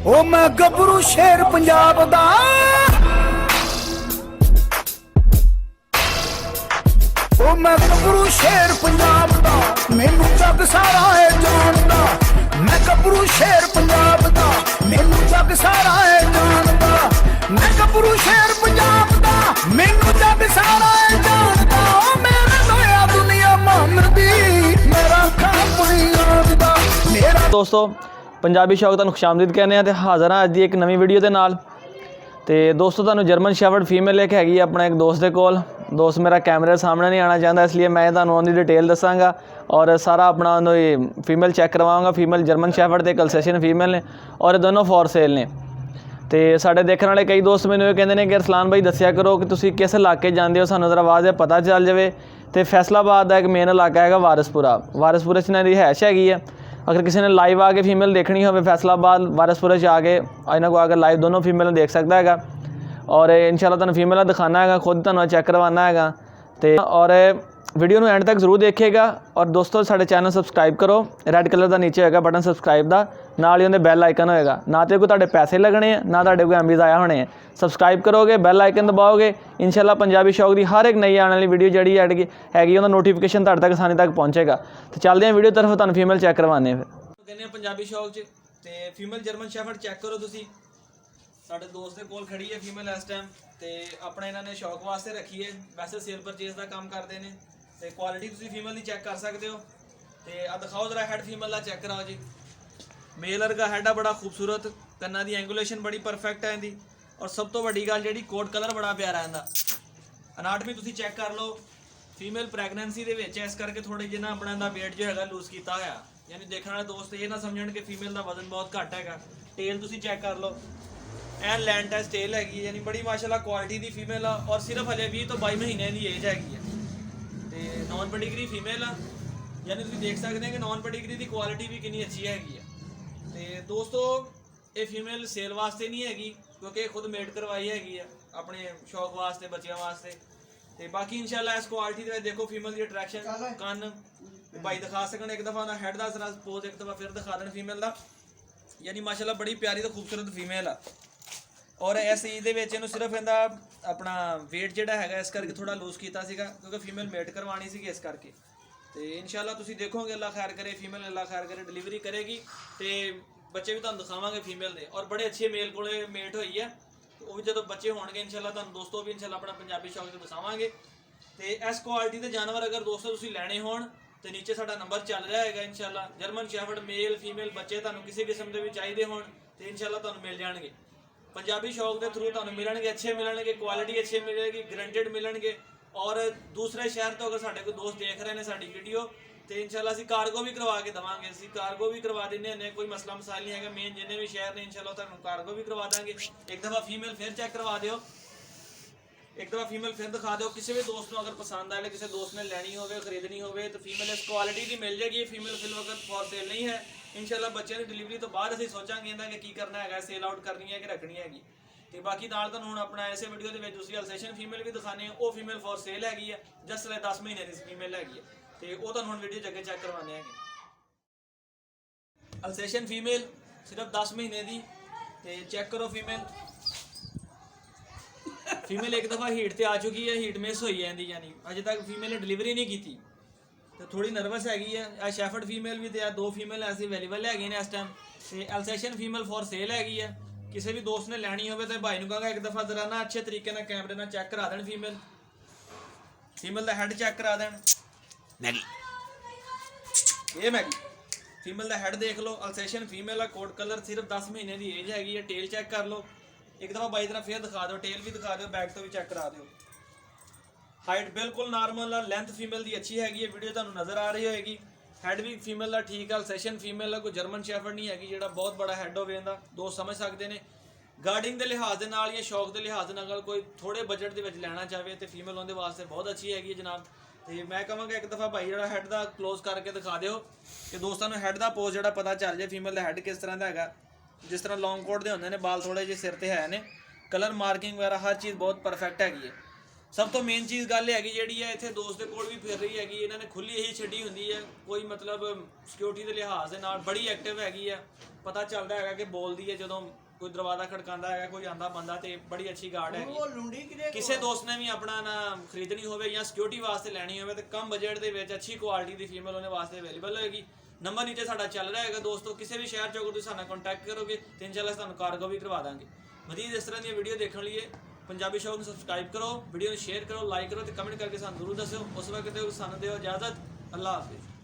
ओ मैं गबरू शेर पंजाब दा, ओ मैं गबरू शेर पंजाब दा, मैनू जग सारा है जानदा। मैं गबरू शेर पंजाब दा, मैनू जग सारा है जानदा। मैं गबरू शेर पंजाब दा, मैनू जग सारा है जानदा। ओ मेरा नया दुनिया मानदी, मेरा खापड़ी याद दा मेरा। दोस्तों पंजाबी शौक तुहानूं खुशामदीद कहने हैं, हाज़र हाँ अज की एक नवी वीडियो के नाल। तो दोस्तों तुहानूं जर्मन शैफर्ड फीमेल एक हैगी अपने एक दोस्त के कोल। दोस्त मेरा कैमरे के सामने नहीं आना चाहता, इसलिए मैं तुहानूं उहदी डिटेल दसांगा और सारा अपना फीमेल चैक करवाऊँगा। फीमेल जर्मन शैफर्ड ते अल्सेशियन फीमेल ने और ये दोनों फॉर सेल ने। तो साढ़े देखने वाले कई दोस्त मैंने कहते हैं कि अरसलान भाई दसिया करो कि तुसीं किस इलाके जाते हो, सानूं जरा आवाज़ पता चल जाए। तो फैसलाबाद का एक मेन इलाका है वारिसपुरा। वारिसपुरे च इन्हां दी रिहायश हैगी है। अगर किसी ने लाइव आके फीमेल देखनी हो फैसलाबाद वारिसपुरे आके इन्हों को आकर लाइव दोनों फीमेल देख सकता है और इंशाल्लाह तुहानूं फीमेल दिखाना है, खुद तुहानूं चैक करवाना है। तो और वीडियो नूं एंड तक जरूर देखिएगा। और दोस्तों साडे चैनल सबसक्राइब करो, रैड कलर का नीचे होगा बटन सबसक्राइब का, नाल ही उहदे बैल आइकन होएगा। ना तो कोई तुहाडे पैसे लगने हैं, ना तुहाडे कोई एमबीज़ आया होने हैं। सबसक्राइब करोगे, बैल आइकन दबाओगे, इंशाल्लाह पंजाबी शौक की हर एक नई आने वाली वीडियो जी हैगी उहदा नोटिफिकेशन तुहाडे तक आसानी तक पहुँचेगा। तो चलते हैं वीडियो तरफ, तुहानूं फीमेल चैक करवाने फिर कहने पंजाबी शौक च। तो फीमेल जर्मन शैफर्ड चैक करो तुसी, साडे दोस्त के कोल खड़ी है फीमेल इस टाइम। तो अपना इन्होंने शौक वास्ते रखी है, वैसे सेल परचेज का काम करते हैं। तो क्वालिटी तुसी फीमेल की चैक कर सकते हो। तो दिखाओ जरा हैड फीमेल का चैक कराओ जी। मेलर का हैड है बड़ा खूबसूरत, कन्ना की एंगुलेशन बड़ी परफेक्ट है इनकी। और सब तो वड्डी गल जी कोट कलर बड़ा प्यारा है इनका। अनाटमी तुसी चैक कर लो। फीमेल प्रैगनेंसी के इस करके थोड़ी जी ना अपना इनका वेट जो है लूज किया होया, यानी देखने वाले दोस्त ये ना समझण कि फीमेल का वजन बहुत घट है। टेल तुसी चैक कर लो, एन लैंड टेस्ट टेल हैगी, यानी बड़ी माशाल्लाह क्वालिटी की फीमेल आ। और सिर्फ हले 20 तो 22 महीने की एज हैगी है। तो नॉन पेडिग्री फीमेल आ, यानी तुम देख सकते हैं कि नॉन पेडिग्री की क्वालिटी भी कितनी अच्छी हैगी है। तो दोस्तों ये फीमेल सेल वास्ते नहीं हैगी, क्योंकि खुद मेड करवाई हैगी है अपने शौक वास्ते, बच्चों वास्ते। तो बाकी इंशाल्लाह इस क्वालिटी के देखो फीमेल की अट्रैक्शन, कन भाई दिखा सकन एक दफ़ा ना हैड का जरा पोज एक दफ़ा फिर दिखा दें फीमेल का, यानी माशाल्लाह बड़ी प्यारी तो खूबसूरत फीमेल आ। और इस चीज़ के सिर्फ इनका अपना वेट जोड़ा है इस करके थोड़ा लूज किया सीगा, क्योंकि फीमेल मेट करवानी सी इस करके। तो इंशाल्लाह तुसी देखोगे, अल्लाह खैर करे, फीमेल अल्लाह खैर करे डिलीवरी करेगी। तो बच्चे भी तुहानूं दिखावांगे फीमेल दे, और बड़े अच्छे मेल को मेट हुई है। तो वो भी जो बच्चे होंगे इंशाल्लाह तुहानूं दोस्तों भी इंशाल्लाह अपना पंजाबी शौक से दिखावांगे। तो इस क्वालिटी के जानवर अगर दोस्तों तुसी लैने होण तो नीचे साडा नंबर चल रहा है इंशाल्लाह। जर्मन शैफर्ड मेल फीमेल बच्चे तुहानूं किसी किस्म के भी चाहिए होण तो इंशाल्लाह तुहानूं मिल जाएंगे। पंजाबी शौक के थ्रू तुहानूं मिलणगे, अच्छे मिलणगे, क्वालिटी अच्छी मिलेगी, गारंटेड मिलणगे। और दूसरे शहर तो अगर साडे कोई दोस्त देख रहे हैं साडी वीडियो तो इंशाल्लाह असीं कार्गो भी करवा के देवांगे। असीं कार्गो भी करवा दिंदे ने, कोई मसला मसाइल नहीं है। मेन जिन्ने भी शहर ने इंशाल्लाह तुहानूं कार्गो भी करवा देंगे। एक दफ़ा फीमेल फिर चेक करवा दिओ, एक दफ़ा फीमेल फिर दिखा दो। किसी भी दोस्त को अगर पसंद आए, किसी दोस्त ने लैनी हो खरीदनी हो तो फीमेल इस क्वालिटी की मिल जाएगी। फीमेल फिल वक्त फॉर सेल नहीं है। इंशाल्लाह बच्चों की डिलीवरी तो बाद असीं सोचांगे इहदा कि करना है, सेल आउट करनी है कि रखनी हैगी। तो बाकी नाल तुहानूं हुण अपना इस वीडियो के दूसरी अल्सेशियन फीमेल भी दिखाने, वो फीमेल फॉर सेल हैगी है, जस्ट 10 महीने की फीमेल हैगी है। तो वो तुहानूं हुण वीडियो अगे चेक करवाने हैं। अल्सेशियन फीमेल सिर्फ 10 महीने की। तो चेक करो फीमेल, फीमेल एक दफ़ा हीट से आ चुकी है, हीट मिस हुई है इहदी, यानी अजे तक फीमेल ने डिलीवरी नहीं की। तो थोड़ी नर्वस हैगी है। शैफर्ड फीमेल भी तो 2 फीमेल ऐसी अवेलेबल हैगी ने इस टाइम। तो अल्सेशियन फीमेल फॉर सेल हैगी है। किसी भी दोस्त ने लैनी हो तो भाई नूं कहांगा एक दफ़ा जरा ना अच्छे तरीके नाल कैमरे नाल चेक करा दें फीमेल, फीमेल का हैड चेक करा दें। मैगी ये मैगी फीमेल का हैड देख लो। अल्सेशियन फीमेल है, कोट कलर, सिर्फ 10 महीने की एज हैगी है। टेल चेक कर लो एक दफ़ा बाई तरह फिर दिखा दो, टेल भी दिखा दो, बैक तो भी चेक करा दो। हाइट बिल्कुल नॉर्मल है, लेंथ फीमेल की अच्छी हैगी है, वीडियो तुहानूं नज़र आ रही होगी। हैड भी फीमेल का ठीक है, अल्सेशियन फीमेल है, कोई जर्मन शैफर्ड नहीं हैगी जिहड़ा बहुत बड़ा हैड होवे इहदा। दोस्त समझ सकते हैं। गार्डिंग के लिहाज के नाल या शौक के लिहाज नाल अगर कोई थोड़े बजट के लैना चाहे तो फीमेल उहदे वास्ते बहुत अच्छी हैगी है जनाब। तो मैं कहांगा एक दफ़ा भाई जिहड़ा हैड का क्लोज करके दिखा दिओ कि दोस्तों नूं हैड का पोज जिहड़ा पता चल जाए फीमेल का हैड किस तरह का हैगा। जिस तरह लॉन्ग कोट के होंदे ने, बाल थोड़े जे सिर ते है ने, कलर मार्किंग वगैरह हर चीज़ बहुत परफेक्ट हैगी है। ਸਭ ਤੋਂ ਮੇਨ ਚੀਜ਼ ਗੱਲ ਹੈਗੀ ਜਿਹੜੀ ਹੈ ਇੱਥੇ ਦੋਸਤ ਦੇ ਕੋਲ ਵੀ ਫਿਰ ਰਹੀ ਹੈਗੀ, ਇਹਨਾਂ ਨੇ ਖੁੱਲੀ ਇਹੀ ਛੱਡੀ ਹੁੰਦੀ ਹੈ, ਕੋਈ ਮਤਲਬ ਸਿਕਿਉਰਿਟੀ ਦੇ ਲਿਹਾਜ਼ ਦੇ ਨਾਲ ਬੜੀ ਐਕਟਿਵ ਹੈਗੀ ਹੈ। ਪਤਾ ਚੱਲਦਾ ਹੈਗਾ ਕਿ ਬੋਲਦੀ ਹੈ ਜਦੋਂ ਕੋਈ ਦਰਵਾਜ਼ਾ ਖੜਕਾਉਂਦਾ ਹੈਗਾ, ਕੋਈ ਆਂਦਾ ਬੰਦਾ, ਤੇ ਬੜੀ ਅੱਛੀ ਗਾਰਡ ਹੈਗੀ। ਕਿਸੇ ਦੋਸਤ ਨੇ ਵੀ ਆਪਣਾ ਨਾ ਖਰੀਦਣੀ ਹੋਵੇ ਜਾਂ ਸਿਕਿਉਰਿਟੀ ਵਾਸਤੇ ਲੈਣੀ ਹੋਵੇ ਤੇ ਕਮ ਬਜਟ ਦੇ ਵਿੱਚ ਅੱਛੀ ਕੁਆਲਿਟੀ ਦੀ ਫੀਮੇਲ ਉਹਨੇ ਵਾਸਤੇ ਅਵੇਲੇਬਲ ਹੋਏਗੀ। ਨੰਬਰ ਨੀਚੇ ਸਾਡਾ ਚੱਲ ਰਿਹਾ ਹੈਗਾ ਦੋਸਤੋ, ਕਿਸੇ ਵੀ ਸ਼ਹਿਰ 'ਚ ਅਗਰ ਤੁਸੀਂ ਸਾਡੇ ਨਾਲ ਕੰਟੈਕਟ ਕਰੋਗੇ ਤੇ ਇਨਸ਼ਾਅੱਲਾ ਤੁਹਾਨੂੰ ਕਾਰਗੋ ਵੀ ਕਰਵਾ ਦਾਂਗੇ। ਮਜ਼ੀਦ ਇਸ ਤਰ੍ਹਾਂ ਦੀਆਂ ਵੀਡੀਓ ਦੇਖਣ ਲਈ ਪੰਜਾਬੀ ਸ਼ੌਕ ਨੂੰ ਸਬਸਕ੍ਰਾਈਬ ਕਰੋ, ਵੀਡੀਓ ਨੂੰ ਸ਼ੇਅਰ ਕਰੋ, ਲਾਈਕ ਕਰੋ ਤੇ ਕਮੈਂਟ ਕਰਕੇ ਸਾਨੂੰ ਜ਼ਰੂਰ ਦੱਸਿਓ। ਉਸ ਵਕਤ ਸਾਨੂੰ ਦਿਓ ਇਜਾਜ਼ਤ। ਅੱਲਾ ਹਾਫਿਜ਼।